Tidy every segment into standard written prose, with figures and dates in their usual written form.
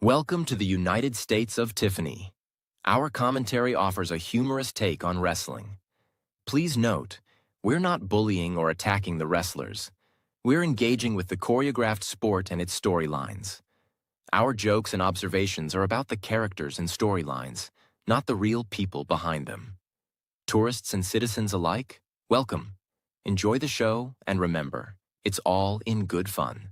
Welcome to the United States of Tiffany. Our commentary offers a humorous take on wrestling. Please note, we're not bullying or attacking the wrestlers. We're engaging with the choreographed sport and its storylines. Our jokes and observations are about the characters and storylines, not the real people behind them. Tourists and citizens alike, welcome. Enjoy the show, and remember, it's all in good fun.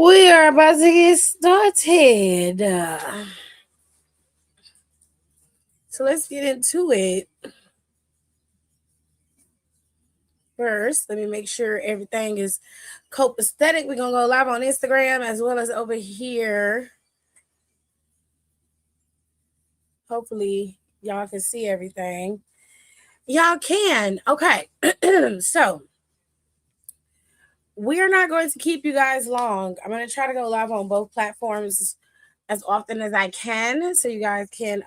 We are about to get started. So let's get into it. First, let me make sure everything is copacetic. We're going to go live on Instagram as well as over here. Hopefully, y'all can see everything. Y'all can. Okay. So, we're not going to keep you guys long. I'm going to try to go live on both platforms as often as I can so you guys can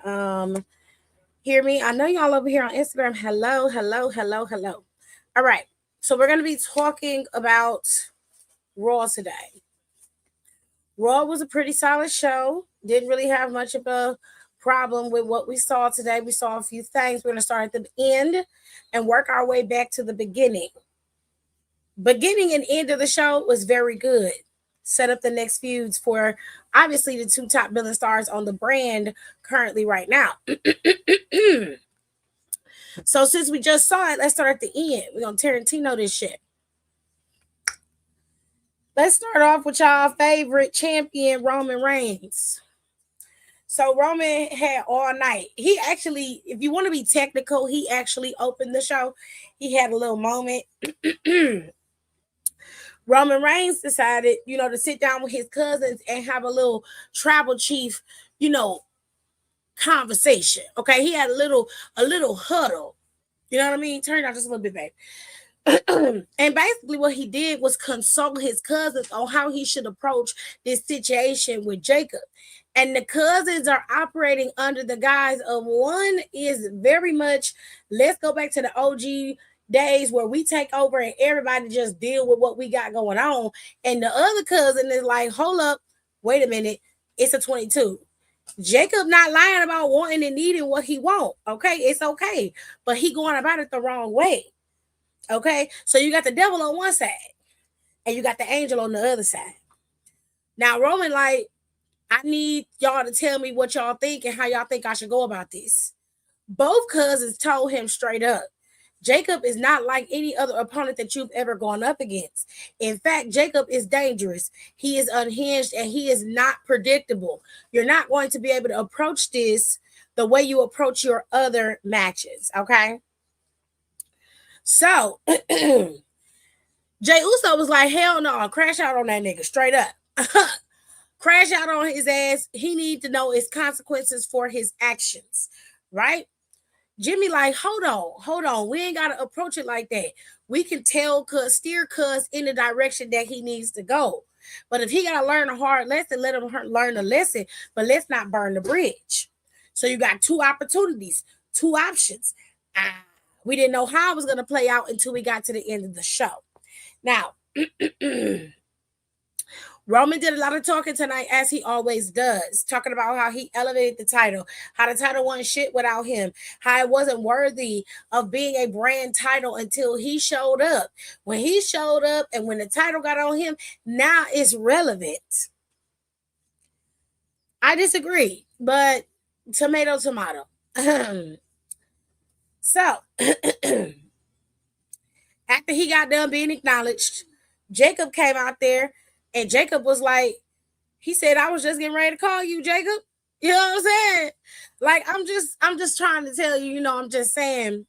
hear me. I know y'all over here on Instagram. Hello. All right. So we're going to be talking about Raw today. Raw was a pretty solid show. Didn't really have much of a problem with what we saw today. We saw a few things. We're going to start at the end and work our way back to the beginning. Beginning and end of the show was very good. Set up the next feuds for obviously the two top billing stars on the brand currently right now. So since we just saw it, let's start at the end. We're going to Tarantino this shit. Let's start off with y'all favorite champion, Roman Reigns. So Roman had all night. He actually, if you want to be technical, he actually opened the show. He had a little moment. Roman Reigns decided, to sit down with his cousins and have a little tribal chief, conversation. Okay, he had a little huddle. You know what I mean? Turn it out just a little bit, babe. And basically what he did was consult his cousins on how he should approach this situation with Jacob. And the cousins are operating under the guise of one is very much, let's go back to the OG days where we take over and everybody just deal with what we got going on. And the other cousin is like, hold up, wait a minute, it's a 22. Jacob not lying about wanting and needing what he want. Okay, it's okay. But he going about it the wrong way. Okay, so you got the devil on one side and you got the angel on the other side. Now, Roman, like, I need y'all to tell me what y'all think and how y'all think I should go about this. Both cousins told him straight up, Jacob is not like any other opponent that you've ever gone up against. In fact, Jacob is dangerous. He is unhinged and he is not predictable. You're not going to be able to approach this the way you approach your other matches, okay? So, Jey Uso was like, hell no, crash out on that nigga, straight up. Crash out on his ass. He need to know his consequences for his actions, right? Jimmy like, hold on. We ain't got to approach it like that. We can steer Cuz in the direction that he needs to go. But if he got to learn a hard lesson, let him learn the lesson, but let's not burn the bridge. So you got two opportunities, two options. We didn't know how it was going to play out until we got to the end of the show. Now, Roman did a lot of talking tonight, as he always does, talking about how he elevated the title, how the title wasn't shit without him, how it wasn't worthy of being a brand title until he showed up. When he showed up and when the title got on him, now it's relevant. I disagree, but tomato, tomato. So, after he got done being acknowledged, Jacob came out there and Jacob was like, he said, I was just getting ready to call you, Jacob. You know what I'm saying? Like, I'm just trying to tell you, I'm just saying,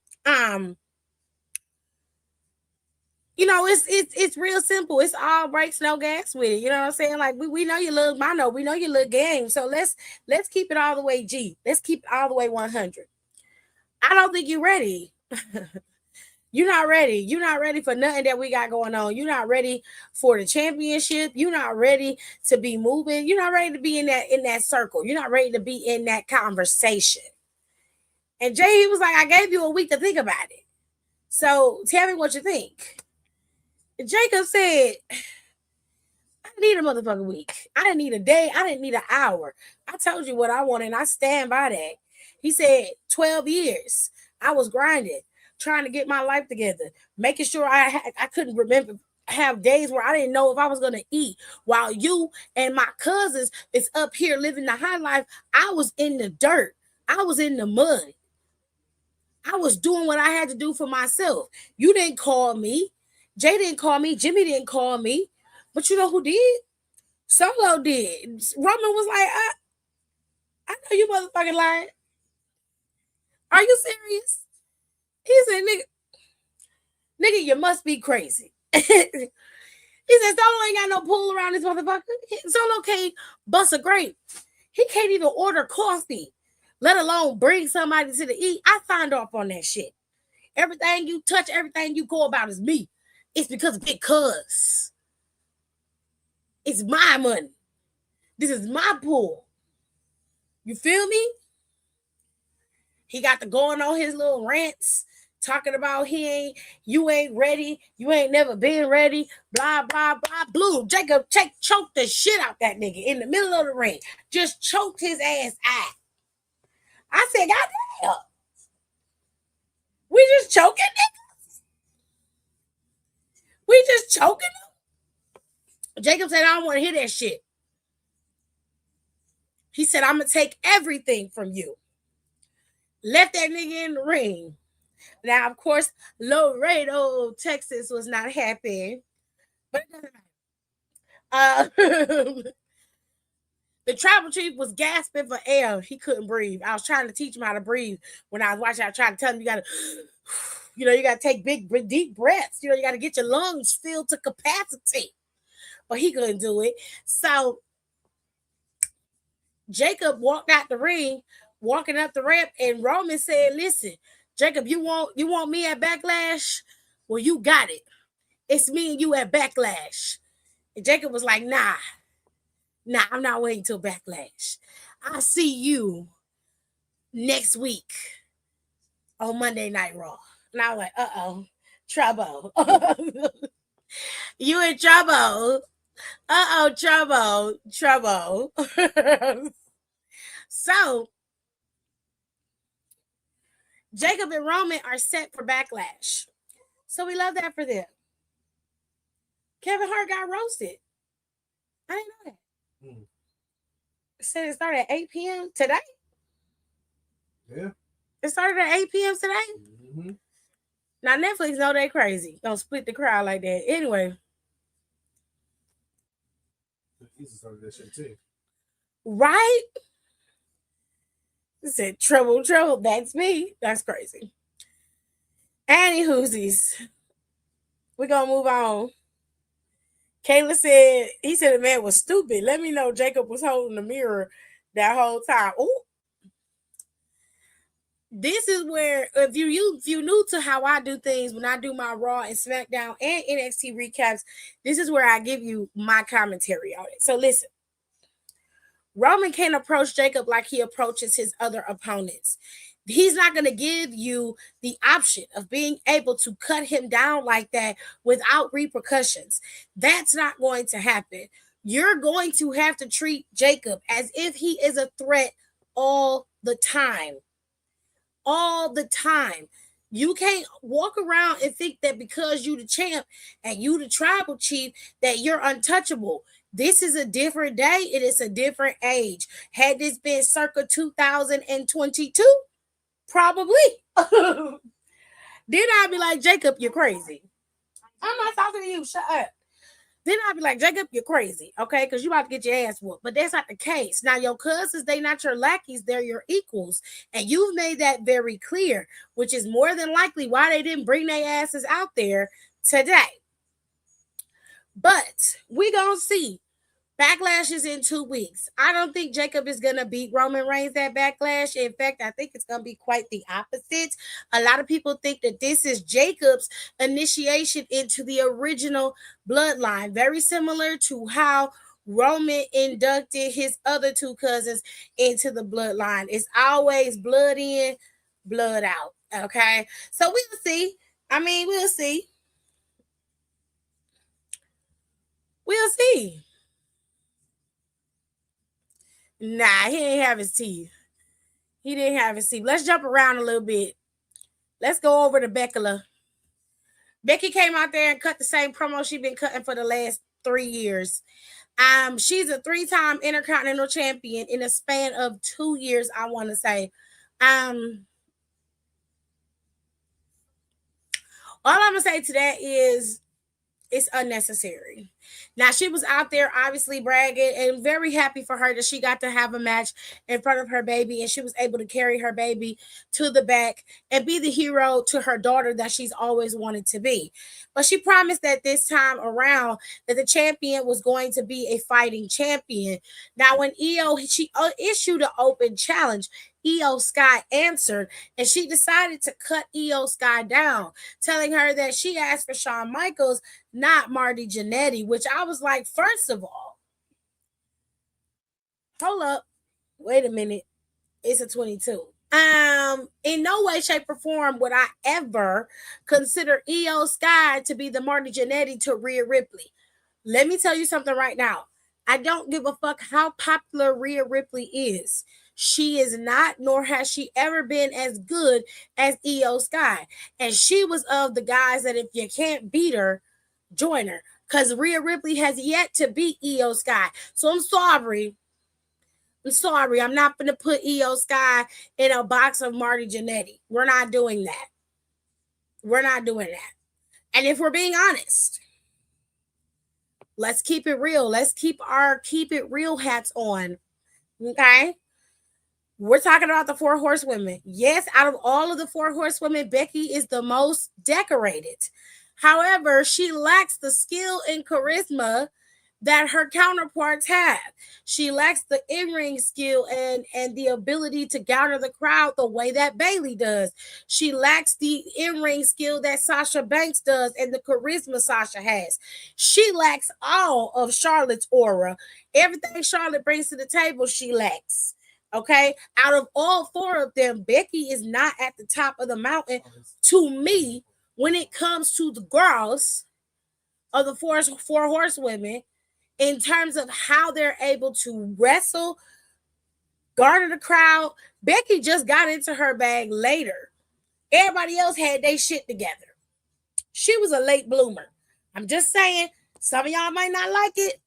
it's real simple. It's all brakes, no gas with it. You know what I'm saying? Like we know you look mono, we know you look game. So let's keep it all the way G. Let's keep it all the way 100. I don't think you're ready. You're not ready. You're not ready for nothing that we got going on. You're not ready for the championship. You're not ready to be moving. You're not ready to be in that circle. You're not ready to be in that conversation. And Jay, he was like, I gave you a week to think about it. So tell me what you think. Jacob said, I need a motherfucking week. I didn't need a day. I didn't need an hour. I told you what I wanted, and I stand by that. He said, 12 years. I was grinding, trying to get my life together, making sure I couldn't remember, have days where I didn't know if I was going to eat. While you and my cousins is up here living the high life, I was in the dirt. I was in the mud. I was doing what I had to do for myself. You didn't call me. Jay didn't call me. Jimmy didn't call me. But you know who did? Solo did. Roman was like, I know you motherfucking lying. Are you serious? He said, nigga, you must be crazy. He said, Solo ain't got no pool around this motherfucker. Solo can't bust a grape. He can't even order coffee, let alone bring somebody to the eat. I signed off on that shit. Everything you touch, everything you go about is me. It's because of Big Cuz. It's my money. This is my pool. You feel me? He got to going on his little rants, talking about you ain't ready, you ain't never been ready, blah, blah, blah, blue. Jacob choked the shit out that nigga in the middle of the ring. Just choked his ass out. I said, God damn. We just choking niggas? We just choking them? Jacob said, I don't want to hear that shit. He said, I'm going to take everything from you. Left that nigga in the ring. Now, of course, Laredo, Texas was not happy. But it doesn't matter. The tribal chief was gasping for air. He couldn't breathe. I was trying to teach him how to breathe. When I was watching, I tried to tell him, you got to take big, deep breaths. You got to get your lungs filled to capacity. But he couldn't do it. So Jacob walked out the ring, walking up the ramp, and Roman said, listen, Jacob, you want me at Backlash? Well, you got it. It's me and you at Backlash. And Jacob was like, nah, I'm not waiting till Backlash. I'll see you next week on Monday Night Raw. And I was like, uh-oh, trouble. You in trouble. Uh-oh, trouble. So, Jacob and Roman are set for Backlash. So we love that for them. Kevin Hart got roasted. I didn't know that. It said it started at 8 p.m. today? Yeah. It started at 8 p.m. today? Mm-hmm. Now, Netflix know they crazy. Don't split the crowd like that. Anyway. He started that shit too. Right? It said, trouble. That's me. That's crazy. Anywhoosies. We're going to move on. Kayla said, he said the man was stupid. Let me know Jacob was holding the mirror that whole time. Ooh. This is where, if you new to how I do things, when I do my Raw and SmackDown and NXT recaps, this is where I give you my commentary on it. So listen. Roman can't approach Jacob like he approaches his other opponents. He's not going to give you the option of being able to cut him down like that without repercussions. That's not going to happen. you're going to have to treat Jacob as if he is a threat all the time. All the time. You can't walk around and think that because you the champ and you the tribal chief that you're untouchable. This is a different day. It is a different age. Had this been circa 2022, probably. Then I'd be like, Jacob, you're crazy. I'm not talking to you. Shut up. Then I'd be like, Jacob, you're crazy, okay? Because you about to get your ass whooped. But that's not the case. Now, your cousins, they not your lackeys, they're your equals. And you've made that very clear, which is more than likely why they didn't bring their asses out there today. But we gonna see. Backlash is in 2 weeks. I don't think Jacob is going to beat Roman Reigns at Backlash. In fact, I think it's going to be quite the opposite. A lot of people think that this is Jacob's initiation into the original bloodline, very similar to how Roman inducted his other two cousins into the bloodline. It's always blood in, blood out. Okay, so we'll see. I mean, we'll see. We'll see. Nah, he didn't have his teeth. He didn't have his teeth. Let's jump around a little bit. Let's go over to Becky. Becky came out there and cut the same promo she's been cutting for the last 3 years. She's a 3-time Intercontinental Champion in a span of 2 years, I want to say. All I'm gonna say to that is it's unnecessary. Now, she was out there obviously bragging and very happy for her that she got to have a match in front of her baby and she was able to carry her baby to the back and be the hero to her daughter that she's always wanted to be. But she promised that this time around that the champion was going to be a fighting champion. Now, when she issued an open challenge, Io Sky answered and she decided to cut Io Sky down, telling her that she asked for Shawn Michaels, not Marty Jannetty, which I was like, first of all, hold up, wait a minute, it's a 22. In no way, shape, or form would I ever consider Io Sky to be the Marty Jannetty to Rhea Ripley. Let me tell you something right now. I don't give a fuck how popular Rhea Ripley is. She is not, nor has she ever been as good as Io Sky. And she was of the guys that if you can't beat her, join her. Because Rhea Ripley has yet to beat Io Sky. So I'm sorry. I'm not going to put Io Sky in a box of Marty Jannetty. We're not doing that. And if we're being honest, let's keep it real. Let's keep our keep it real hats on. Okay? We're talking about the 4 horsewomen. Yes, out of all of the 4 horsewomen, Becky is the most decorated. However, she lacks the skill and charisma that her counterparts have. She lacks the in-ring skill and the ability to gather the crowd the way that Bayley does. She lacks the in-ring skill that Sasha Banks does and the charisma Sasha has. She lacks all of Charlotte's aura. Everything Charlotte brings to the table, she lacks. Okay, out of all 4 of them, Becky is not at the top of the mountain to me when it comes to the girls of the 4 horsewomen in terms of how they're able to wrestle, garner the crowd. Becky just got into her bag later. Everybody else had their shit together. She was a late bloomer. I'm just saying, some of y'all might not like it.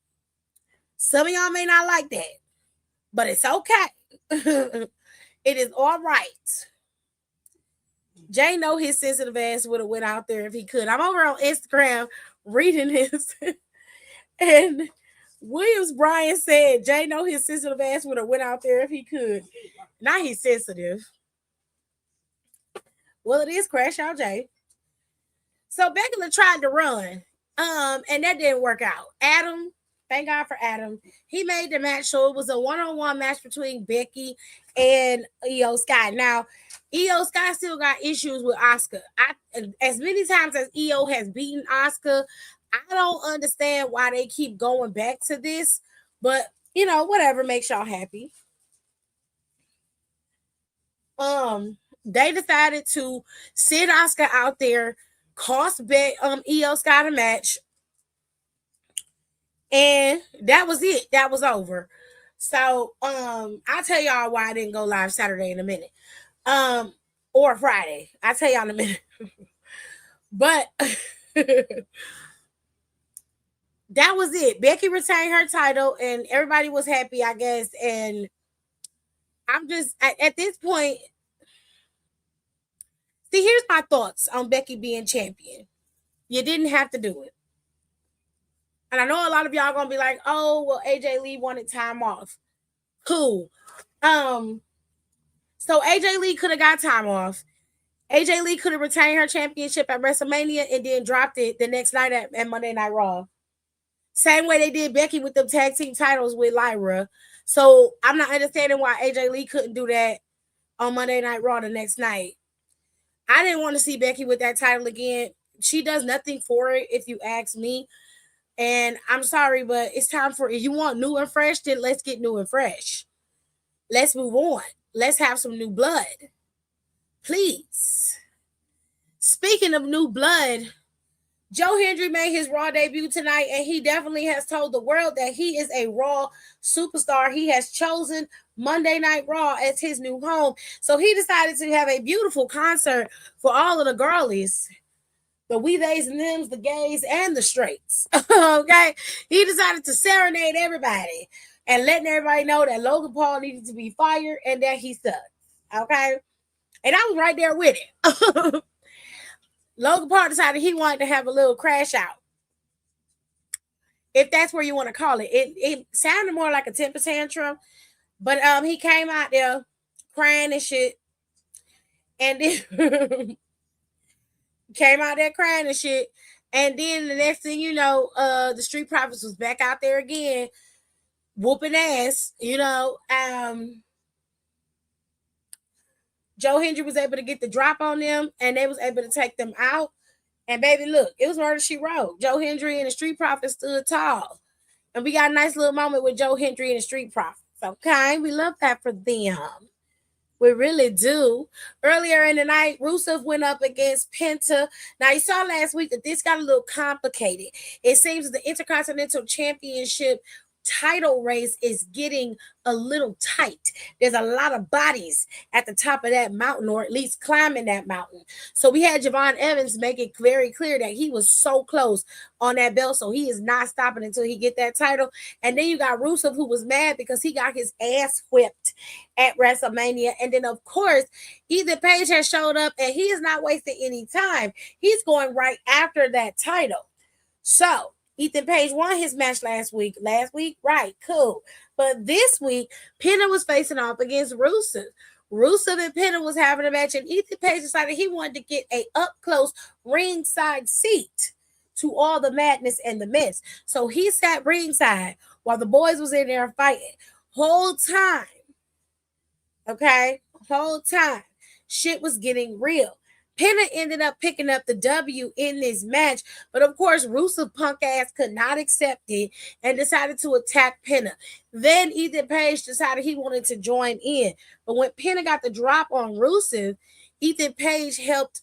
Some of y'all may not like that. But it's okay. It is all right. Jay know his sensitive ass would have went out there if he could. I'm over on Instagram reading this. And Williams Bryan said Jay know his sensitive ass would have went out there if he could. Now he's sensitive. Well, it is Crash Out Jay. So Becky tried to run. And that didn't work out. Adam, thank God for Adam. He made the match, so it was a one-on-one match between Becky and Io Sky. Now, Io Sky still got issues with Asuka. As many times as Io has beaten Asuka, I don't understand why they keep going back to this. But, whatever makes y'all happy. They decided to send Asuka out there, cost Io Sky the match. And that was it. That was over. So I'll tell y'all why I didn't go live Saturday in a minute. Um or Friday. I'll tell y'all in a minute. But that was it. Becky retained her title and everybody was happy, I guess. And I'm just at this point. See, here's my thoughts on Becky being champion. You didn't have to do it. And I know a lot of y'all gonna be like, oh, well, AJ Lee wanted time off. Cool. So AJ Lee could have got time off. AJ Lee could have retained her championship at WrestleMania and then dropped it the next night at Monday Night Raw. Same way they did Becky with the tag team titles with Lyra. So I'm not understanding why AJ Lee couldn't do that on Monday Night Raw the next night. I didn't want to see Becky with that title again. She does nothing for it, if you ask me. And I'm sorry, but it's time for, if you want new and fresh, then let's get new and fresh. Let's move on. Let's have some new blood. Please. Speaking of new blood, Joe Hendry made his Raw debut tonight, and he definitely has told the world that he is a Raw superstar. He has chosen Monday Night Raw as his new home. So he decided to have a beautiful concert for all of the girlies, the we, theys, and thems, the gays, and the straights. Okay? He decided to serenade everybody and letting everybody know that Logan Paul needed to be fired and that he sucks. Okay? And I was right there with it. Logan Paul decided he wanted to have a little crash out. If that's where you want to call it. It sounded more like a temper tantrum. But he came out there crying and shit. And then came out there crying and shit. And then the next thing you know, the Street Profits was back out there again, whooping ass, Joe Hendry was able to get the drop on them, and they was able to take them out. And baby, look, it was Murder She Wrote. Joe Hendry and the Street Profits stood tall. And we got a nice little moment with Joe Hendry and the Street Profits. Okay, we love that for them. We really do. Earlier in the night, Rusev went up against Penta. Now, you saw last week that this got a little complicated. It seems that the Intercontinental Championship title race is getting a little tight. There's a lot of bodies at the top of that mountain, or at least climbing that mountain. So we had Javon Evans make it very clear that he was so close on that belt, so he is not stopping until he get that title. And then you got Rusev, who was mad because he got his ass whipped at WrestleMania. And then, of course, Ethan Page has showed up, and he is not wasting any time. He's going right after that title. So Ethan Page won his match last week. Right, cool. But this week, Penta was facing off against Rusev. Rusev and Penta was having a match, and Ethan Page decided he wanted to get a up-close ringside seat to all the madness and the mess. So he sat ringside while the boys was in there fighting. Whole time, shit was getting real. Penta ended up picking up the W in this match, but of course, Rusev punk ass could not accept it and decided to attack Penta. Then Ethan Page decided he wanted to join in, but when Penta got the drop on Rusev, Ethan Page helped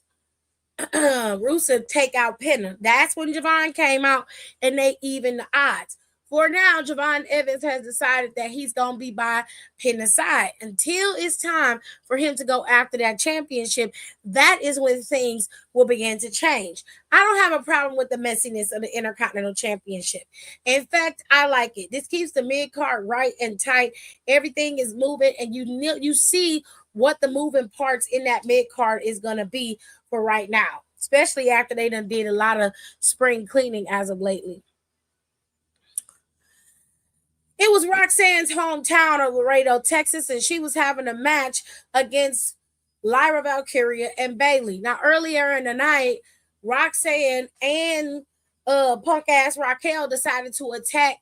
Rusev take out Penta. That's when Javon came out and they evened the odds. For now, Javon Evans has decided that he's going to be by Penta's side until it's time for him to go after that championship. That is when things will begin to change. I don't have a problem with the messiness of the Intercontinental Championship. In fact, I like it. This keeps the mid-card right and tight. Everything is moving, and you see what the moving parts in that mid-card is going to be for right now, especially after they done did a lot of spring cleaning as of lately. It was Roxanne's hometown of Laredo, Texas, and she was having a match against Lyra Valkyria and Bailey. Now, earlier in the night, Roxanne and punk ass Raquel decided to attack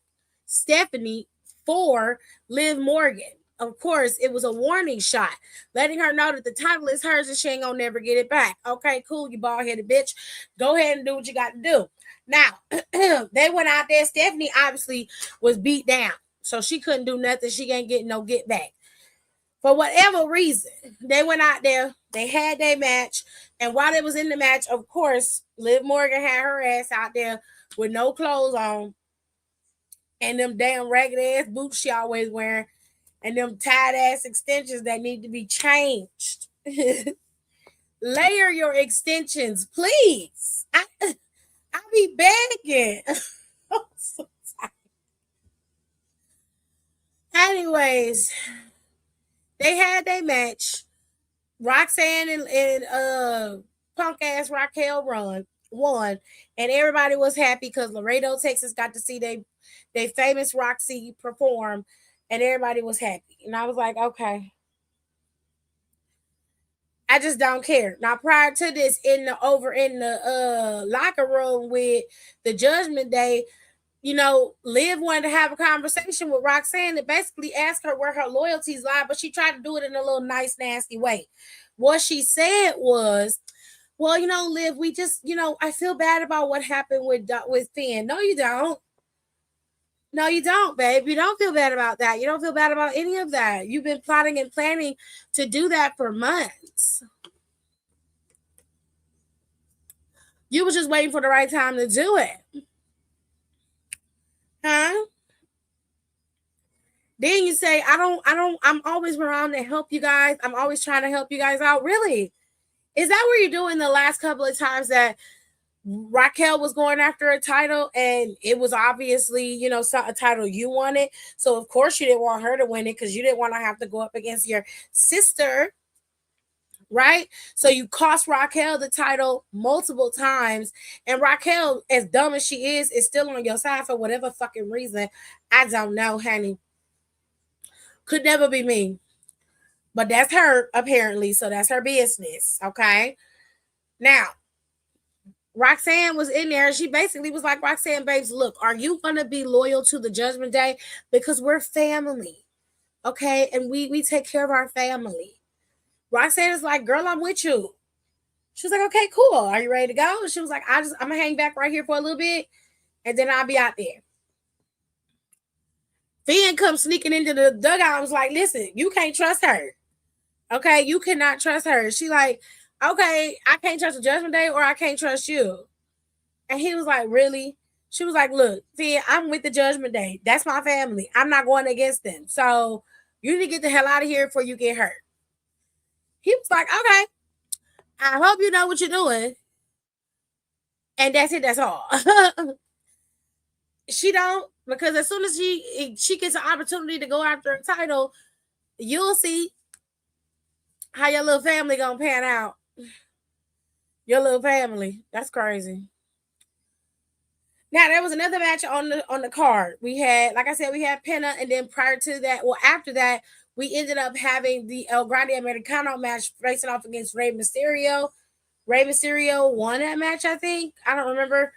Stephanie for Liv Morgan. Of course, it was a warning shot, letting her know that the title is hers and she ain't gonna never get it back. Okay, cool, you bald-headed bitch. Go ahead and do what you got to do. Now, they went out there. Stephanie obviously was beat down, so she couldn't do nothing. She ain't getting no get back. For whatever reason, they went out there. They had their match, and while they was in the match, of course, Liv Morgan had her ass out there with no clothes on, and them damn ragged ass boots she always wearing, and them tight ass extensions that need to be changed. Layer your extensions, please. I be begging. So anyways, they had their match. Roxanne and punk ass Raquel won, and everybody was happy because Laredo, Texas, got to see they famous Roxy perform, and everybody was happy. And I was like, okay, I just don't care. Now, prior to this, in the locker room with the Judgment Day, Liv wanted to have a conversation with Roxanne and basically ask her where her loyalties lie, but she tried to do it in a little nice, nasty way. What she said was, well, Liv, we just, I feel bad about what happened with Finn. No, you don't. No, you don't, babe. You don't feel bad about that. You don't feel bad about any of that. You've been plotting and planning to do that for months. You was just waiting for the right time to do it. Huh? Then you say, I'm always around to help you guys. I'm always trying to help you guys out. Really? Is that what you're doing the last couple of times that Raquel was going after a title and it was obviously, a title you wanted? So of course you didn't want her to win it because you didn't want to have to go up against your sister, right? So you cost Raquel the title multiple times, and Raquel, as dumb as she is still on your side for whatever fucking reason. I don't know, honey. Could never be me. But that's her, apparently. So that's her business. Okay. Now, Roxanne was in there. She basically was like, Roxanne, babes, look, are you going to be loyal to the Judgment Day? Because we're family. Okay. And we take care of our family. Roxanne is like, girl, I'm with you. She was like, okay, cool. Are you ready to go? She was like, I'm going to hang back right here for a little bit. And then I'll be out there. Finn comes sneaking into the dugout. I was like, listen, you can't trust her. Okay, you cannot trust her. She like, okay, I can't trust the Judgment Day or I can't trust you. And he was like, really? She was like, look, Finn, I'm with the Judgment Day. That's my family. I'm not going against them. So you need to get the hell out of here before you get hurt. He was like, okay, I hope you know what you're doing. And that's it. That's all. She don't, because as soon as she gets an opportunity to go after a title, you'll see how your little family gonna pan out. Your little family. That's crazy. Now there was another match on the card. We had, like I said, we had Pena, and then prior to that, well, after that, we ended up having the El Grande Americano match facing off against Rey Mysterio. Rey Mysterio won that match, I think. I don't remember.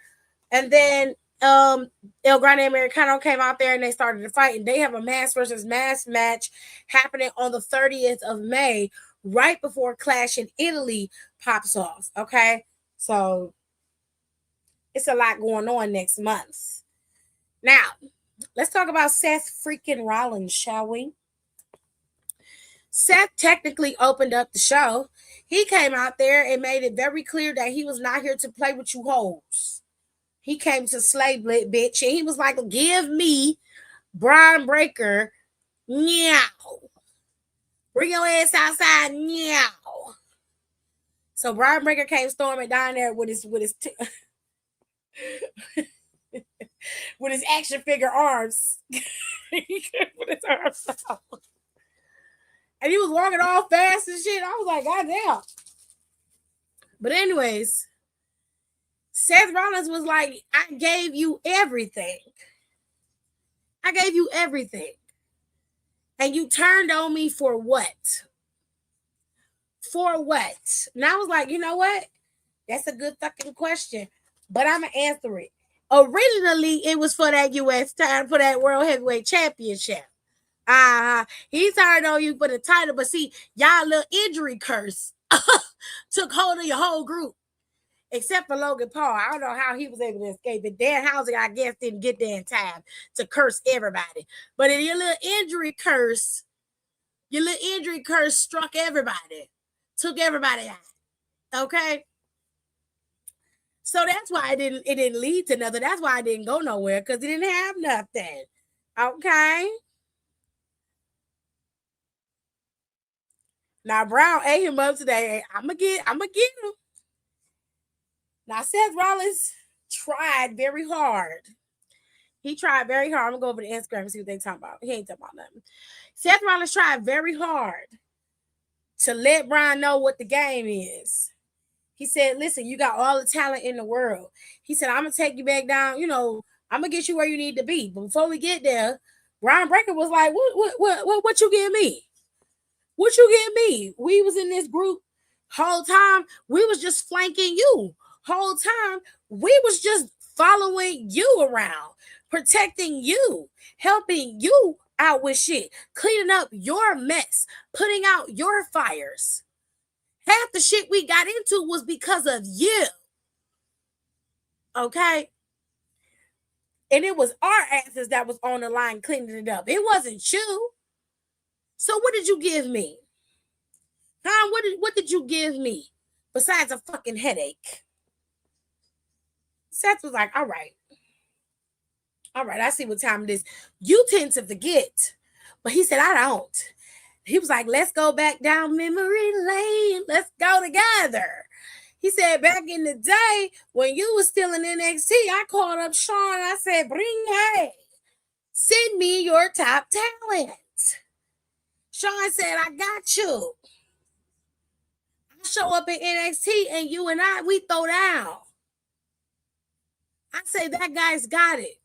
And then El Grande Americano came out there and they started to fight, and they have a mass versus mass match happening on the 30th of May, right before Clash in Italy pops off. Okay, so it's a lot going on next month. Now, let's talk about Seth freaking Rollins, shall we? Seth technically opened up the show. He came out there and made it very clear that he was not here to play with you hoes. He came to slay, bitch, and he was like, give me Brian Breaker, meow. Bring your ass outside, meow. So Brian Breaker came storming down there with his with his action figure arms. He could put his arms out. And he was walking all fast and shit. I was like, God damn. But anyways, Seth Rollins was like, I gave you everything. I gave you everything. And you turned on me for what? For what? And I was like, you know what? That's a good fucking question. But I'm going to answer it. Originally, it was for that U.S. time, for that World Heavyweight Championship. He turned on you for the title. But see, y'all little injury curse took hold of your whole group. Except for Logan Paul. I don't know how he was able to escape it. Dan Houser, I guess, didn't get there in time to curse everybody. But in your little injury curse struck everybody. Took everybody out. Okay? So that's why it didn't lead to nothing. That's why I didn't go nowhere, because it didn't have nothing. Okay. Now Brown ate him up today. I'm gonna get him. Now Seth Rollins tried very hard. He tried very hard. I'm gonna go over to Instagram and see what they talking about. He ain't talking about nothing. Seth Rollins tried very hard to let Brian know what the game is. He said, listen, you got all the talent in the world. He said, I'm going to take you back down. You know, I'm going to get you where you need to be. But before we get there, Brian Breaker was like, what you give me? What you give me? We was in this group whole time. We was just flanking you. Whole time, we was just following you around, protecting you, helping you out with shit, cleaning up your mess, putting out your fires. Half the shit we got into was because of you. Okay? And it was our asses that was on the line cleaning it up. It wasn't you. So what did you give me? Huh? What did you give me? Besides a fucking headache. Seth was like, all right, I see what time it is. You tend to forget. But he said, I don't. He was like, let's go back down memory lane. Let's go together. He said, back in the day, when you was still in NXT, I called up Sean. I said, send me your top talent. Sean said, I got you. I show up in NXT and you and we throw down. I say, that guy's got it.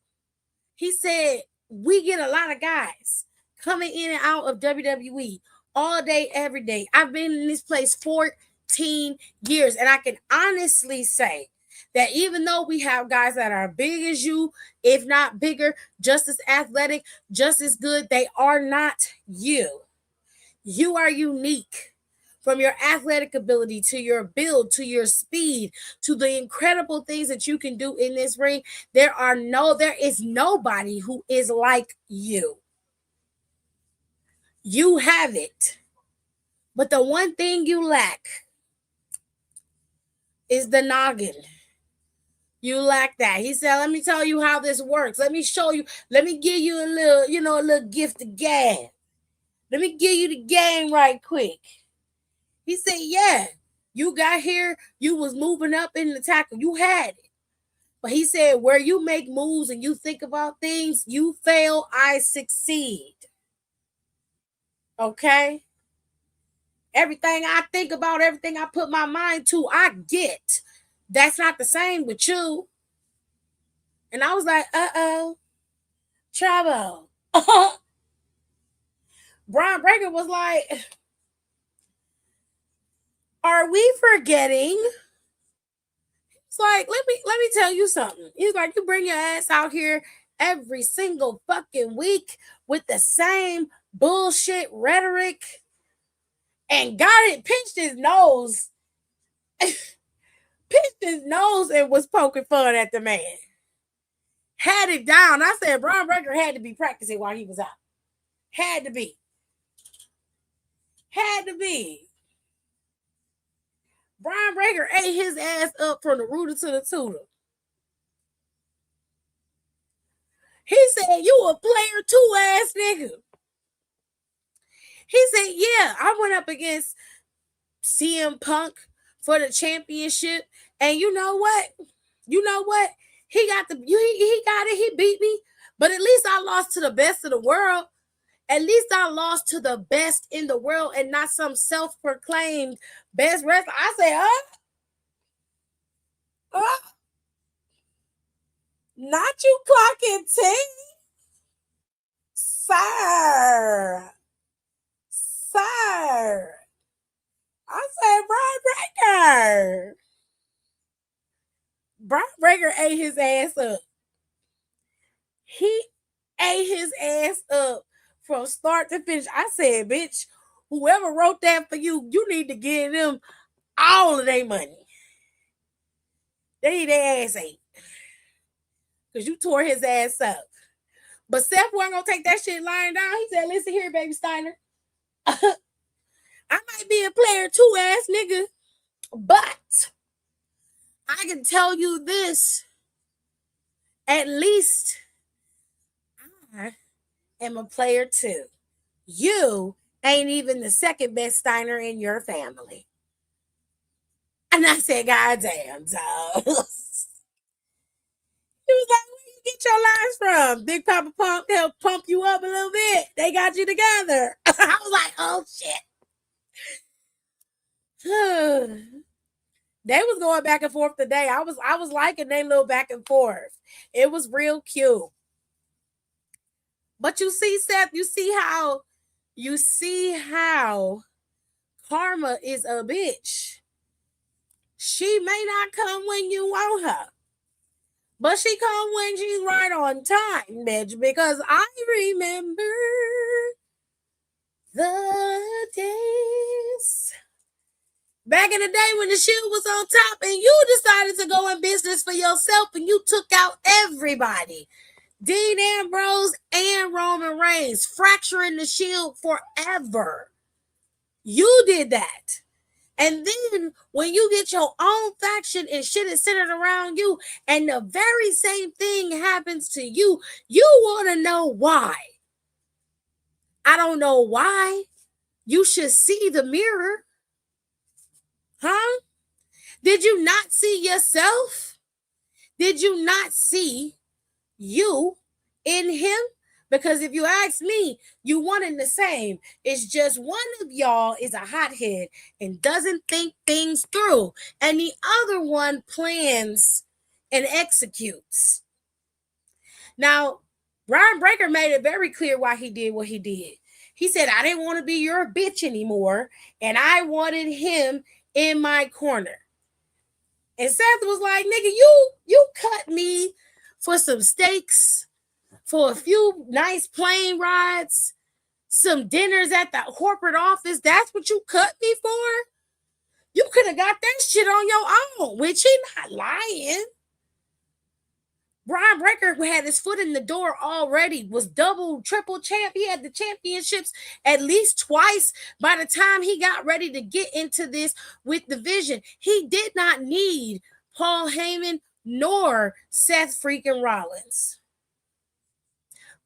He said, we get a lot of guys coming in and out of WWE all day, every day. I've been in this place 14 years, and I can honestly say that even though we have guys that are big as you, if not bigger, just as athletic, just as good, they are not you. You are unique. From your athletic ability to your build, to your speed, to the incredible things that you can do in this ring, there is nobody who is like you. You have it. But the one thing you lack is the noggin. You lack that. He said, let me tell you how this works. Let me show you. Let me give you a little gift of gab. Let me give you the game right quick. He said, yeah, you got here. You was moving up in the tackle. You had it. But he said, where you make moves and you think about things, you fail, I succeed. Okay? Everything I think about, everything I put my mind to, I get. That's not the same with you. And I was like, trouble. Brian Breaker was like, are we forgetting? It's like, let me tell you something. He's like, you bring your ass out here every single fucking week with the same bullshit rhetoric and got it, pinched his nose and was poking fun at the man. Had it down. I said Brian Breaker had to be practicing while he was out. Had to be. Brian Breaker ate his ass up from the rooter to the tutor. He said, you a player too, ass nigga. He said, yeah, I went up against CM Punk for the championship. And you know what? He got he got it. He beat me. But at least I lost to the best of the world. At least I lost to the best in the world and not some self-proclaimed best wrestler. I say, not you clocking T. Sir. I said, Brian Breaker. Brian Breaker ate his ass up. He ate his ass up from start to finish. I said, bitch, whoever wrote that for you, you need to give them all of their money. They need their ass ate. Because you tore his ass up. But Seth wasn't going to take that shit lying down. He said, listen here, baby Steiner. I might be a player too, ass nigga. But I can tell you this. At least I am a player too. You ain't even the second best Steiner in your family. And I said, God damn, so he was like, where you get your lines from? Big Papa Pump helped pump you up a little bit. They got you together. I was like, oh shit. They was going back and forth today. I was liking their little back and forth. It was real cute. But you see, Seth, you see how karma is a bitch. She may not come when you want her, but she come when she's right on time, bitch. Because I remember the days back in the day when the shoe was on top and you decided to go in business for yourself and you took out everybody. Dean Ambrose and Roman Reigns, fracturing the Shield forever. You did that. And then when you get your own faction and shit is centered around you and the very same thing happens to you, you want to know why. I don't know why. You should see the mirror. Huh? Did you not see yourself? Did you not see you in him? Because if you ask me, you one and the same. It's just one of y'all is a hothead and doesn't think things through, and the other one plans and executes. Now, Brian Breaker made it very clear why he did what he did. He said, I didn't want to be your bitch anymore, and I wanted him in my corner. And Seth was like, nigga, you cut me for some steaks, for a few nice plane rides, some dinners at the corporate office. That's what you cut me for? You could have got that shit on your own, which he not lying. Brian Breaker had his foot in the door already, was double, triple champ. He had the championships at least twice by the time he got ready to get into this with the Vision. He did not need Paul Heyman nor Seth freaking Rollins.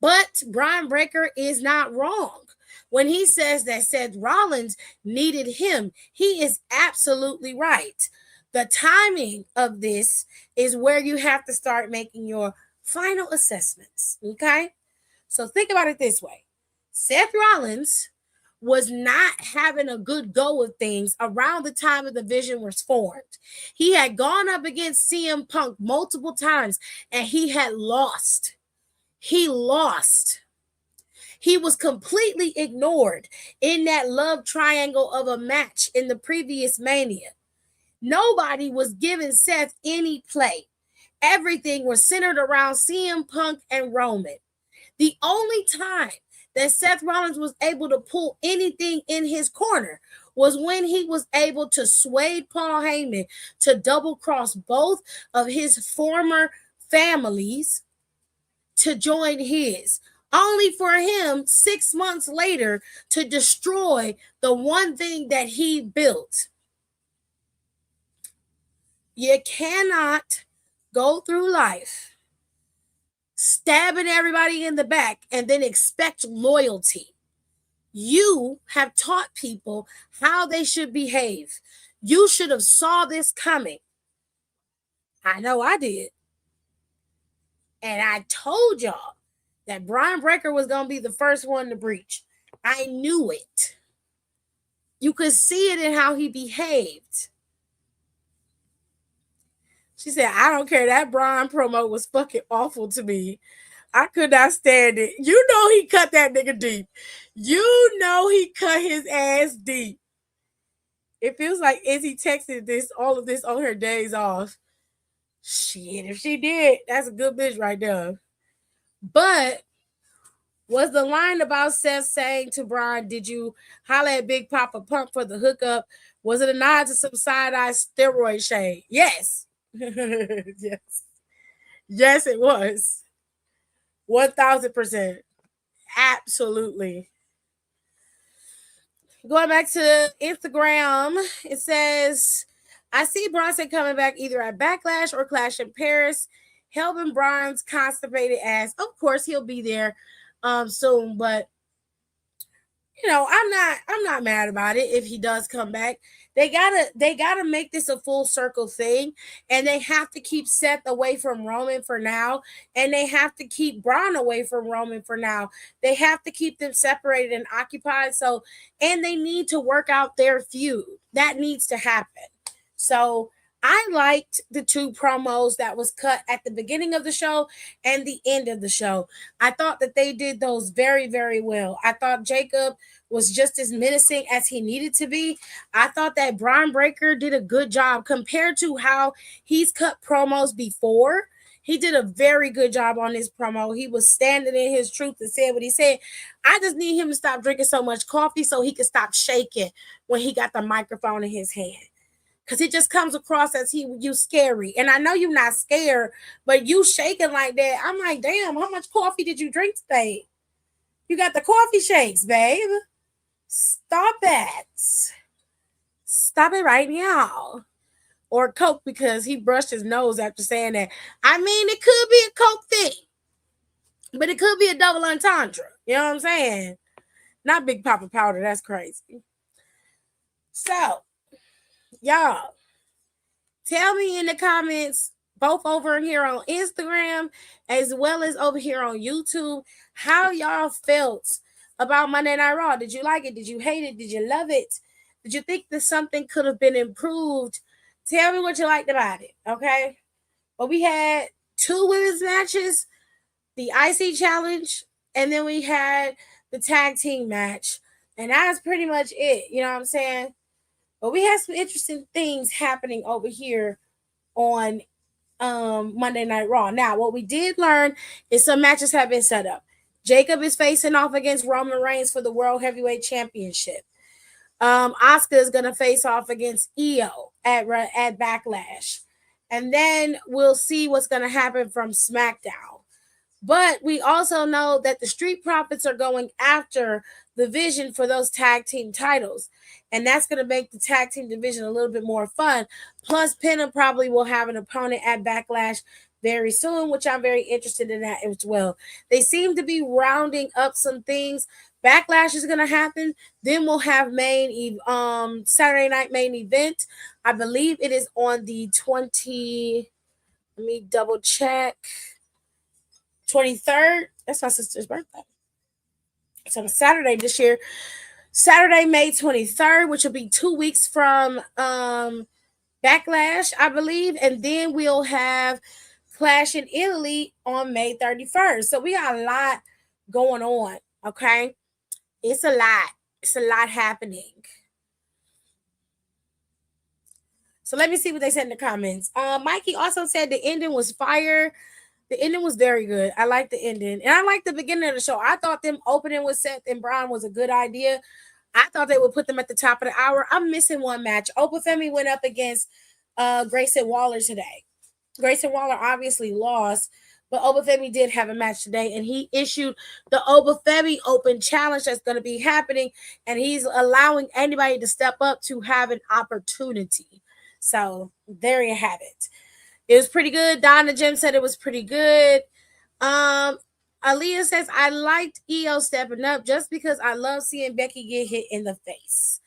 But Brian Breaker is not wrong. When he says that Seth Rollins needed him, he is absolutely right. The timing of this is where you have to start making your final assessments, okay? So think about it this way. Seth Rollins was not having a good go of things around the time of the Vision was formed. He had gone up against CM Punk multiple times and he had lost. He lost. He was completely ignored in that love triangle of a match in the previous Mania. Nobody was giving Seth any play. Everything was centered around CM Punk and Roman. The only time that Seth Rollins was able to pull anything in his corner was when he was able to sway Paul Heyman to double cross both of his former families to join his, only for him 6 months later to destroy the one thing that he built. You cannot go through life stabbing everybody in the back and then expect loyalty. You have taught people how they should behave. You should have saw this coming. I know I did. And I told y'all that Brian Breaker was going to be the first one to breach. I knew it. You could see it in how he behaved. She said, I don't care. That Brian promo was fucking awful to me. I could not stand it. You know he cut that nigga deep. You know he cut his ass deep. It feels like Izzy texted all of this on her days off. Shit, if she did, that's a good bitch right there. But was the line about Seth saying to Brian, did you holler at Big Papa Pump for the hookup? Was it a nod to some side-eye steroid shade? Yes. Yes. Yes, it was. 1,000%. Absolutely. Going back to Instagram, it says, I see Bronson coming back either at Backlash or Clash in Paris, helping Brian's constipated ass. Of course, he'll be there. soon. But I'm not mad about it if he does come back. They gotta make this a full circle thing, and they have to keep Seth away from Roman for now, and they have to keep Braun away from Roman for now. They have to keep them separated and occupied. So, and they need to work out their feud. That needs to happen. So I liked the two promos that was cut at the beginning of the show and the end of the show. I thought that they did those very, very well. I thought Jacob was just as menacing as he needed to be. I thought that Braun Breaker did a good job compared to how he's cut promos before. He did a very good job on this promo. He was standing in his truth and said what he said. I just need him to stop drinking so much coffee so he can stop shaking when he got the microphone in his hand. Because it just comes across as you scary. And I know you're not scared, but you shaking like that. I'm like, damn, how much coffee did you drink today? You got the coffee shakes, babe. Stop that. Stop it right now. Or Coke, because he brushed his nose after saying that. I mean, it could be a Coke thing, but it could be a double entendre. You know what I'm saying? Not Big Papa Powder. That's crazy. So, y'all, tell me in the comments, both over here on Instagram as well as over here on YouTube, how y'all felt about Monday Night Raw. Did you like it? Did you hate it? Did you love it? Did you think that something could have been improved? Tell me what you liked about it, okay? Well, we had 2 women's matches, the IC challenge, and then we had the tag team match. And that's pretty much it. You know what I'm saying? But we had some interesting things happening over here on Monday Night Raw. Now, what we did learn is some matches have been set up. Jacob is facing off against Roman Reigns for the World Heavyweight Championship. Asuka is going to face off against Io at Backlash. And then we'll see what's going to happen from SmackDown. But we also know that the Street Profits are going after the Vision for those tag team titles. And that's going to make the tag team division a little bit more fun. Plus, Penta probably will have an opponent at Backlash very soon, which I'm very interested in that as well. They seem to be rounding up some things. Backlash is going to happen. Then we'll have Saturday night main event. I believe it is on the 20. Let me double check. 23rd. That's my sister's birthday. It's on a Saturday this year. Saturday, May 23rd, which will be 2 weeks from Backlash, I believe. And then we'll have Clash in Italy on May 31st. So we got a lot going on, okay? It's a lot. It's a lot happening. So let me see what they said in the comments. Mikey also said the ending was fire. The ending was very good. I like the ending. And I like the beginning of the show. I thought them opening with Seth and Braun was a good idea. I thought they would put them at the top of the hour. I'm missing one match. Opa Femi went up against Grayson Waller today. Grayson Waller obviously lost, but Opa Femi did have a match today, and he issued the Opa Femi Open Challenge that's going to be happening, and he's allowing anybody to step up to have an opportunity. So there you have it. It was pretty good. Donna Jim said it was pretty good. Aaliyah says, I liked Io stepping up just because I love seeing Becky get hit in the face.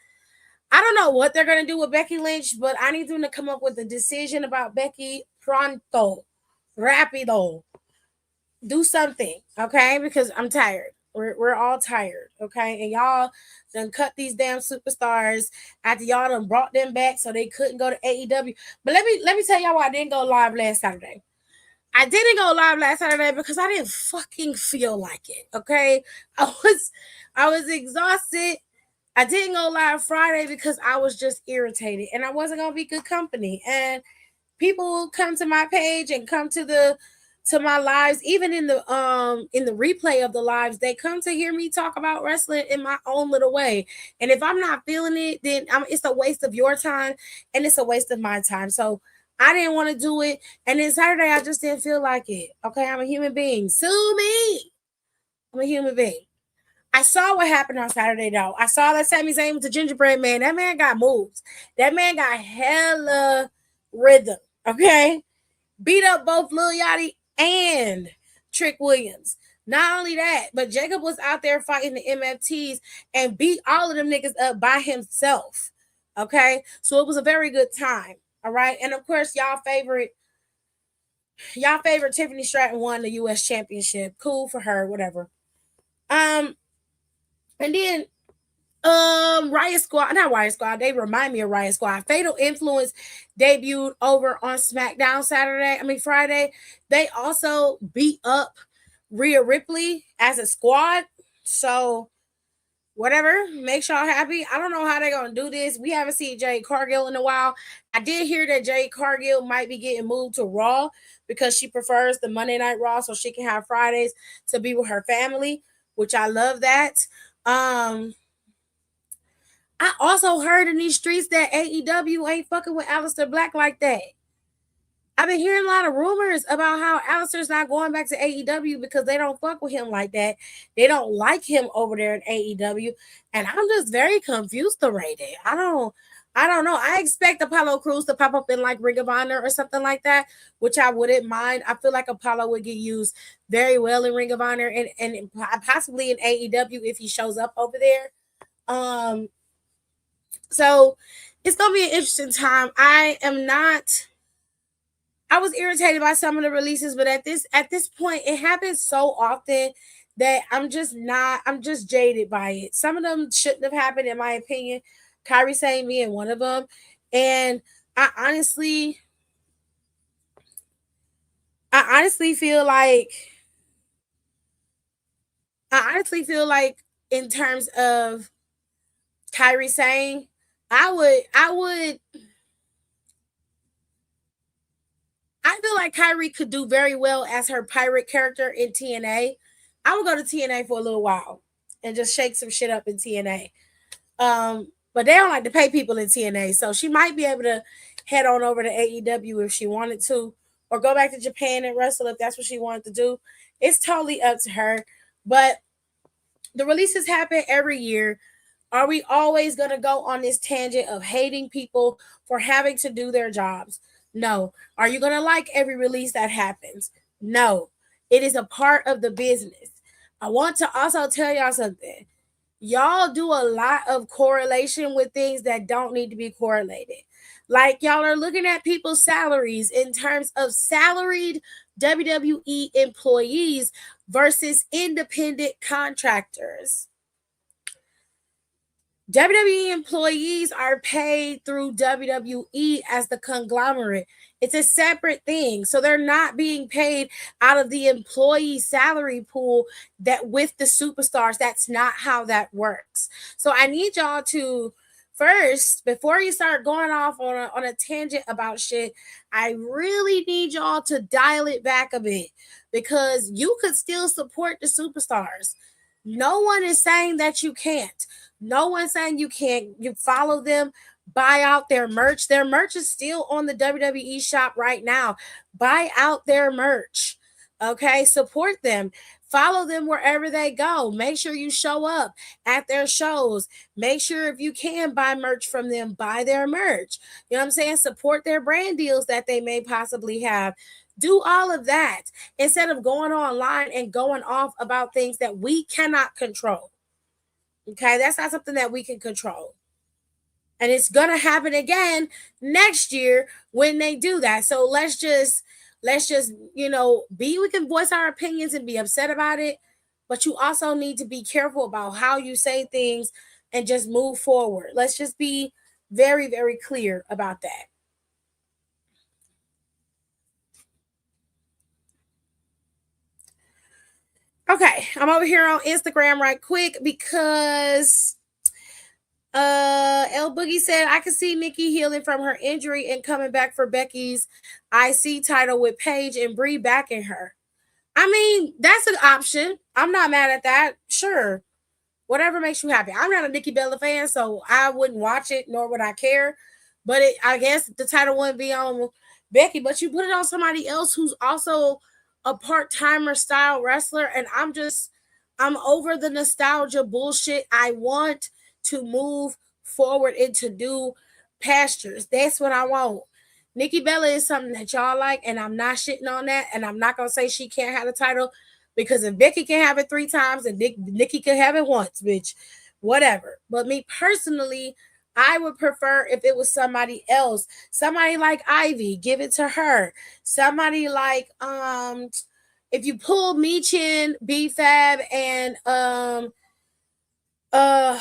I don't know what they're going to do with Becky Lynch, but I need them to come up with a decision about Becky pronto, rapido. Do something, okay? Because I'm tired. We're all tired, okay? And y'all done cut these damn superstars after y'all done brought them back so they couldn't go to AEW. But let me tell y'all why I didn't go live last Saturday. I didn't go live last Saturday because I didn't fucking feel like it, okay? I was exhausted. I didn't go live Friday because I was just irritated and I wasn't going to be good company. And people come to my page and come to my lives, even in the replay of the lives, they come to hear me talk about wrestling in my own little way. And if I'm not feeling it, then it's a waste of your time and it's a waste of my time. So I didn't want to do it. And then Saturday, I just didn't feel like it. Okay, I'm a human being. Sue me. I'm a human being. I saw what happened on Saturday, though. I saw that Sami Zayn was a gingerbread man. That man got moves. That man got hella rhythm. Okay, beat up both Lil Yachty and Trick Williams. Not only that, but Jacob was out there fighting the MFTs and beat all of them niggas up by himself. Okay, so it was a very good time. All right, and of course, y'all favorite Tiffany Stratton won the U.S. Championship. Cool for her, whatever. Um, and then Riot Squad, not Riot Squad, they remind me of Riot Squad. Fatal Influence debuted over on SmackDown Friday. They also beat up Rhea Ripley as a squad. So whatever makes y'all happy. I don't know how they're gonna do this. We haven't seen Jade Cargill in a while. I did hear that Jade Cargill might be getting moved to Raw because she prefers the Monday Night Raw so she can have Fridays to be with her family, which I love that. I also heard in these streets that AEW ain't fucking with Aleister Black like that. I've been hearing a lot of rumors about how Aleister's not going back to AEW because they don't fuck with him like that. They don't like him over there in AEW. And I'm just very confused already. I don't know. I expect Apollo Crews to pop up in like Ring of Honor or something like that, which I wouldn't mind. I feel like Apollo would get used very well in Ring of Honor and possibly in AEW if he shows up over there. So it's gonna be an interesting time. I was irritated by some of the releases, but at this point, it happens so often that I'm just jaded by it. Some of them shouldn't have happened, in my opinion. Kyrie Sane being one of them. And I honestly feel like in terms of Kyrie Sane, I feel like Kyrie could do very well as her pirate character in TNA. I would go to TNA for a little while and just shake some shit up in TNA. But they don't like to pay people in TNA, so she might be able to head on over to AEW if she wanted to, or go back to Japan and wrestle if that's what she wanted to do. It's totally up to her. But the releases happen every year. Are we always going to go on this tangent of hating people for having to do their jobs? No. Are you going to like every release that happens? No. It is a part of the business. I want to also tell y'all something. Y'all do a lot of correlation with things that don't need to be correlated. Like y'all are looking at people's salaries in terms of salaried WWE employees versus independent contractors. WWE employees are paid through WWE as the conglomerate. It's a separate thing. So they're not being paid out of the employee salary pool that with the superstars. That's not how that works. So I need y'all to first, before you start going off on a tangent about shit, I really need y'all to dial it back a bit because you could still support the superstars. No one is saying that you can't. No one's saying you can't. You follow them, buy out their merch. Their merch is still on the WWE shop right now. Buy out their merch. Okay, support them. Follow them wherever they go. Make sure you show up at their shows. Make sure if you can buy merch from them, buy their merch. You know what I'm saying? Support their brand deals that they may possibly have. Do all of that instead of going online and going off about things that we cannot control. Okay, that's not something that we can control. And it's going to happen again next year when they do that. So let's just, we can voice our opinions and be upset about it, but you also need to be careful about how you say things and just move forward. Let's just be very, very clear about that. Okay, I'm over here on Instagram right quick because L Boogie said I could see Nikki healing from her injury and coming back for Becky's IC title with Paige and Brie backing her. I mean, that's an option. I'm not mad at that. Sure. Whatever makes you happy. I'm not a Nikki Bella fan, so I wouldn't watch it, nor would I care. But I guess the title wouldn't be on Becky, but you put it on somebody else who's also a part-timer style wrestler, and I'm over the nostalgia bullshit. I want to move forward into new pastures. That's what I want. Nikki Bella is something that y'all like, and I'm not shitting on that, and I'm not gonna say she can't have the title, Because if Becky can have it 3 times and Nikki can have it once, bitch, whatever. But me personally, I would prefer if it was somebody else, somebody like Ivy, give it to her. Somebody like if you pull Michin, B-Fab, and uh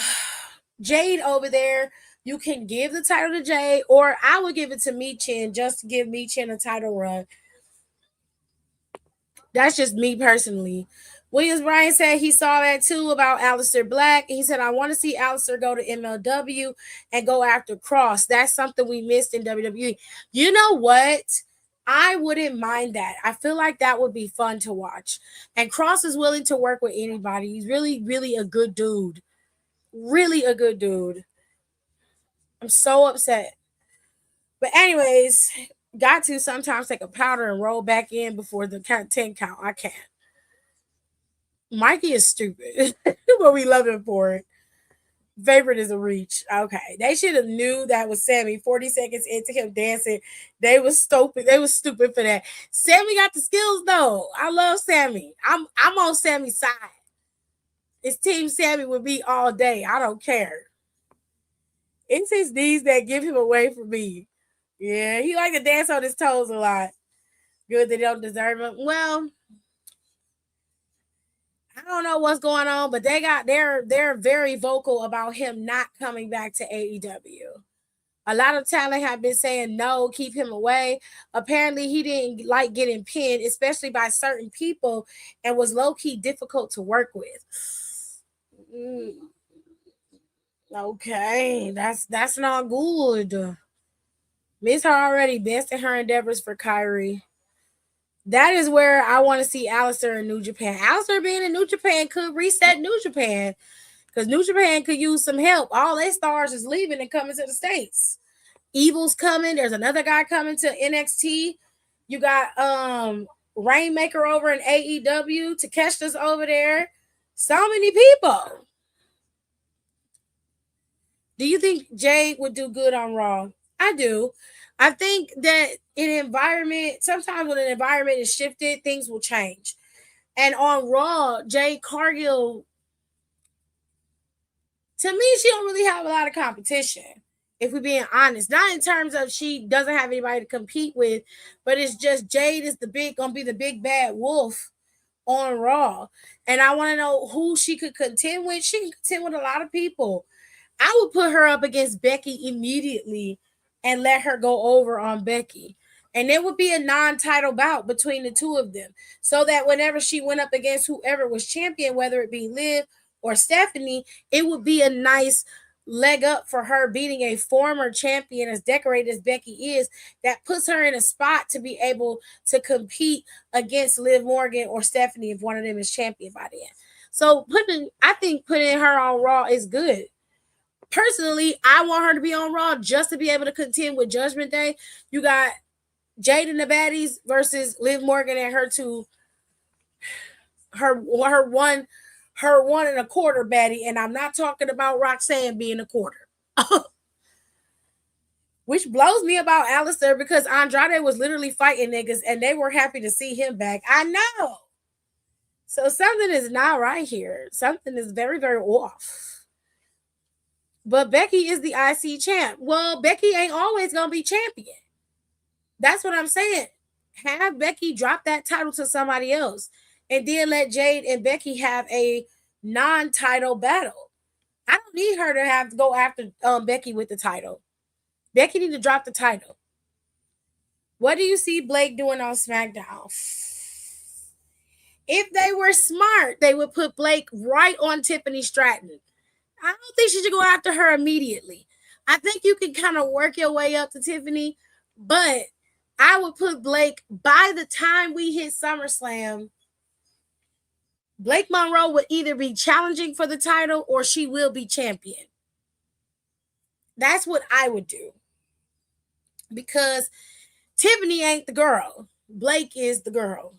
Jade over there, you can give the title to Jade, or I would give it to Michin just to give Michin a title run. That's just me personally. Williams Bryan said he saw that too about Aleister Black. He said, I want to see Aleister go to MLW and go after Cross. That's something we missed in WWE. You know what? I wouldn't mind that. I feel like that would be fun to watch. And Cross is willing to work with anybody. He's really, really a good dude. Really a good dude. I'm so upset. But anyways, got to sometimes take a powder and roll back in before the 10 count. I can't. Mikey is stupid, but we love him for it. Favorite is a reach. Okay, they should have knew that was Sammy. 40 seconds into him dancing, they was stupid. They was stupid for that. Sammy got the skills though. I love Sammy. I'm on Sammy's side. It's Team Sammy with me all day. I don't care. It's his knees that give him away from me. Yeah, he like to dance on his toes a lot. Good they don't deserve him. Well, I don't know what's going on, but they're very vocal about him not coming back to AEW. A lot of talent have been saying no, keep him away. Apparently, he didn't like getting pinned, especially by certain people, and was low-key difficult to work with. Okay, that's not good. Miss her already bested her endeavors for Kyrie. That is where I want to see Aleister in New Japan. Aleister being in New Japan could reset New Japan because New Japan could use some help. All their stars is leaving and coming to the States. Evil's coming. There's another guy coming to NXT. You got Rainmaker over in AEW. Takeshita's over there. So many people. Do you think Jade would do good on Raw? I do. I think that in environment, sometimes when an environment is shifted, things will change. And on Raw, Jade Cargill, to me, she don't really have a lot of competition. If we're being honest, not in terms of she doesn't have anybody to compete with, but it's just Jade is gonna be the big bad wolf on Raw. And I want to know who she could contend with. She can contend with a lot of people. I would put her up against Becky immediately and let her go over on Becky. And it would be a non-title bout between the two of them. So that whenever she went up against whoever was champion, whether it be Liv or Stephanie, it would be a nice leg up for her beating a former champion as decorated as Becky is. That puts her in a spot to be able to compete against Liv Morgan or Stephanie if one of them is champion by then. So I think putting her on Raw is good. Personally, I want her to be on Raw just to be able to contend with Judgment Day. You got Jade and the Baddies versus Liv Morgan and her one and a quarter baddie, and I'm not talking about Roxanne being a quarter. Which blows me about Aleister because Andrade was literally fighting niggas and they were happy to see him back. I know. So something is not right here. Something is very, very off. But Becky is the IC champ. Well, Becky ain't always going to be champion. That's what I'm saying. Have Becky drop that title to somebody else. And then let Jade and Becky have a non-title battle. I don't need her to have to go after Becky with the title. Becky need to drop the title. What do you see Blake doing on SmackDown? If they were smart, they would put Blake right on Tiffany Stratton. I don't think she should go after her immediately. I think you can kind of work your way up to Tiffany, but I would put Blake by the time we hit SummerSlam. Blake Monroe would either be challenging for the title or she will be champion. That's what I would do. Because Tiffany ain't the girl. Blake is the girl.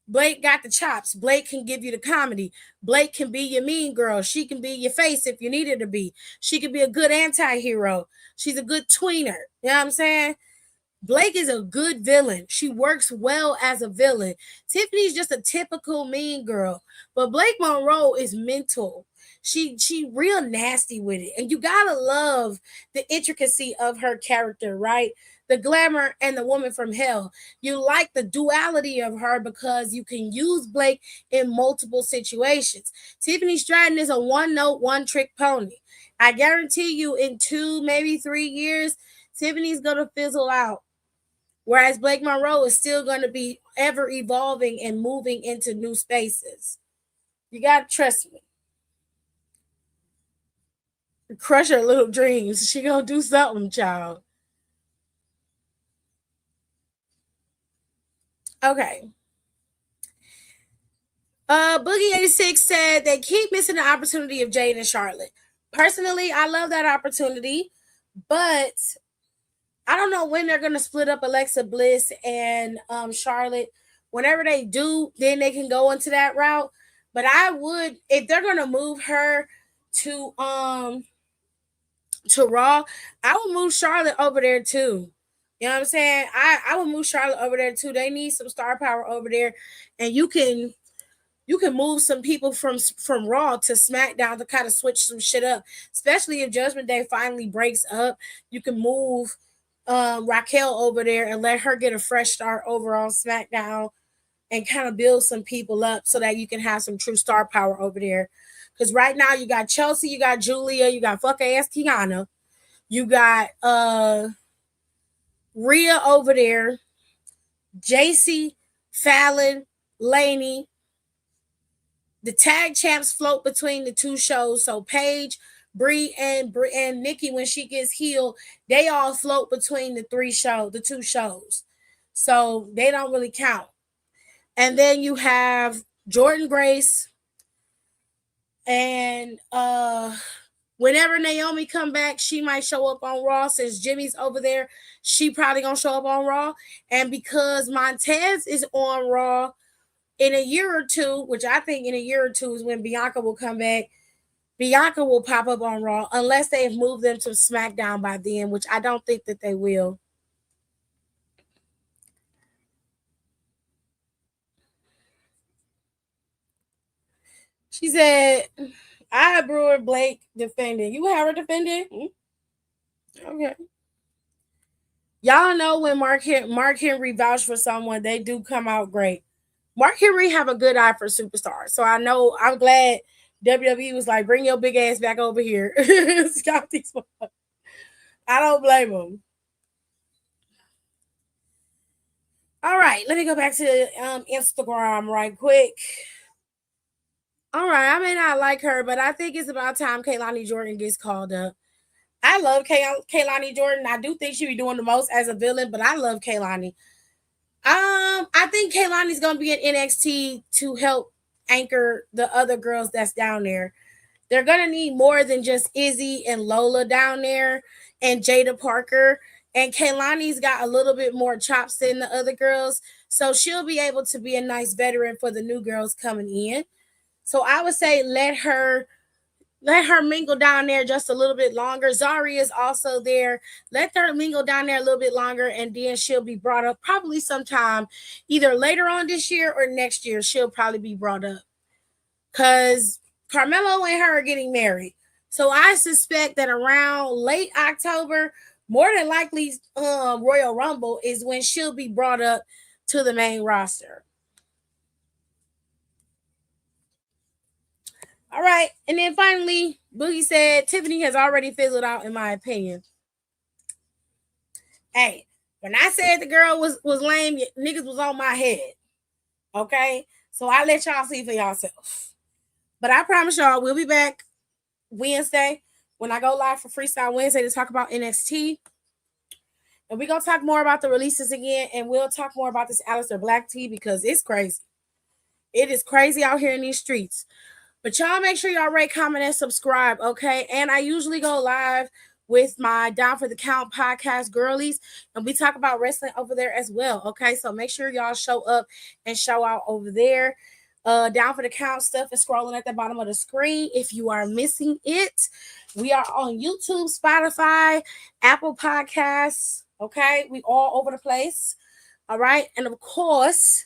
Blake got the chops. Blake can give you the comedy. Blake can be your mean girl. She can be your face if you need her to be. She can be a good anti-hero. She's a good tweener. You know what I'm saying? Blake is a good villain. She works well as a villain. Tiffany's just a typical mean girl. But Blake Monroe is mental. She real nasty with it. And you gotta love the intricacy of her character, right? The glamour and the woman from hell. You like the duality of her because you can use Blake in multiple situations. Tiffany Stratton is a one note, one trick pony. I guarantee you in 2, maybe 3 years, Tiffany's gonna fizzle out. Whereas Blake Monroe is still going to be ever evolving and moving into new spaces. You got to trust me. Crush her little dreams. She going to do something, child. Okay. Boogie 86 said they keep missing the opportunity of Jade and Charlotte. Personally, I love that opportunity, but I don't know when they're gonna split up Alexa Bliss and Charlotte. Whenever they do, then they can go into that route. But I would, if they're gonna move her to Raw, I would move Charlotte over there too. You know what I'm saying? I would move Charlotte over there too. They need some star power over there, and you can move some people from Raw to SmackDown to kind of switch some shit up. Especially if Judgment Day finally breaks up, you can move Raquel over there and let her get a fresh start over on SmackDown and kind of build some people up so that you can have some true star power over there. Because right now you got Chelsea, you got Julia, you got fuck ass Tiana, you got Rhea over there, JC, Fallon, Laney. The tag champs float between the two shows. So Paige, Brie, and Nikki, when she gets healed, they all float between the two shows. So they don't really count. And then you have Jordan Grace, and whenever Naomi come back, she might show up on Raw. Since Jimmy's over there, she probably gonna show up on Raw. And because Montez is on Raw, in a year or two, which I think in a year or two is when Bianca will come back, Bianca will pop up on Raw unless they have moved them to SmackDown by then, which I don't think that they will. She said, I have Brewer Blake defending. You have her defending? Okay. Y'all know when Mark Henry vouched for someone, they do come out great. Mark Henry have a good eye for superstars. So I know, I'm glad WWE was like, bring your big ass back over here. Scout these. I don't blame them. All right, let me go back to Instagram right quick. All right, I may not like her, but I think it's about time Kaylani Jordan gets called up. I love Kaylani Jordan. I do think she be doing the most as a villain, but I love Kaylani. I think Kaylani's gonna be in NXT to help anchor the other girls that's down there. They're gonna need more than just Izzy and Lola down there and Jada Parker. And Kaylani's got a little bit more chops than the other girls, so she'll be able to be a nice veteran for the new girls coming in. So I would say let her mingle down there just a little bit longer. Zari is also there. Let her mingle down there a little bit longer, and then she'll be brought up probably sometime either later on this year or next year. She'll probably be brought up because Carmelo and her are getting married. So I suspect that around late October, more than likely, Royal Rumble is when she'll be brought up to the main roster. All right. And then finally, Boogie said Tiffany has already fizzled out, in my opinion. Hey, when I said the girl was lame, niggas was on my head. Okay? So I let y'all see for yourself. But I promise y'all, we'll be back Wednesday when I go live for Freestyle Wednesday to talk about NXT. And we're going to talk more about the releases again. And we'll talk more about this Aleister Black tea because it's crazy. It is crazy out here in these streets. But y'all make sure y'all rate, comment, and subscribe, okay? And I usually go live with my Down for the Count podcast girlies, and we talk about wrestling over there as well, okay? So make sure y'all show up and show out over there. Down for the Count stuff is scrolling at the bottom of the screen. If you are missing it, we are on YouTube, Spotify, Apple Podcasts, Okay, we all over the place. All right, and of course,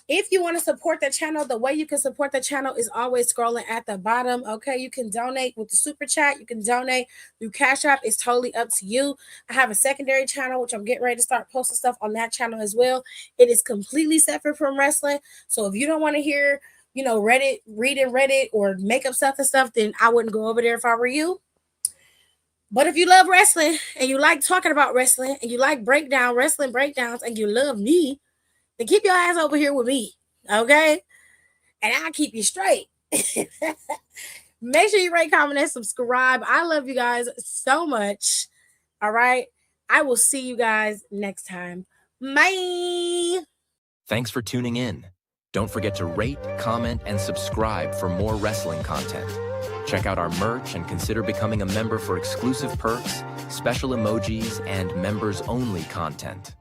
if you want to support the channel, the way you can support the channel is always scrolling at the bottom. Okay, you can donate with the super chat. You can donate through Cash App. It's totally up to you. I have a secondary channel, which I'm getting ready to start posting stuff on that channel as well. It is completely separate from wrestling. So if you don't want to hear, reading Reddit or makeup stuff and stuff, then I wouldn't go over there if I were you. But if you love wrestling and you like talking about wrestling and you like wrestling breakdowns, and you love me, then keep your ass over here with me, okay? And I'll keep you straight. Make sure you rate, comment, and subscribe. I love you guys so much. All right? I will see you guys next time. Bye. Thanks for tuning in. Don't forget to rate, comment, and subscribe for more wrestling content. Check out our merch and consider becoming a member for exclusive perks, special emojis, and members-only content.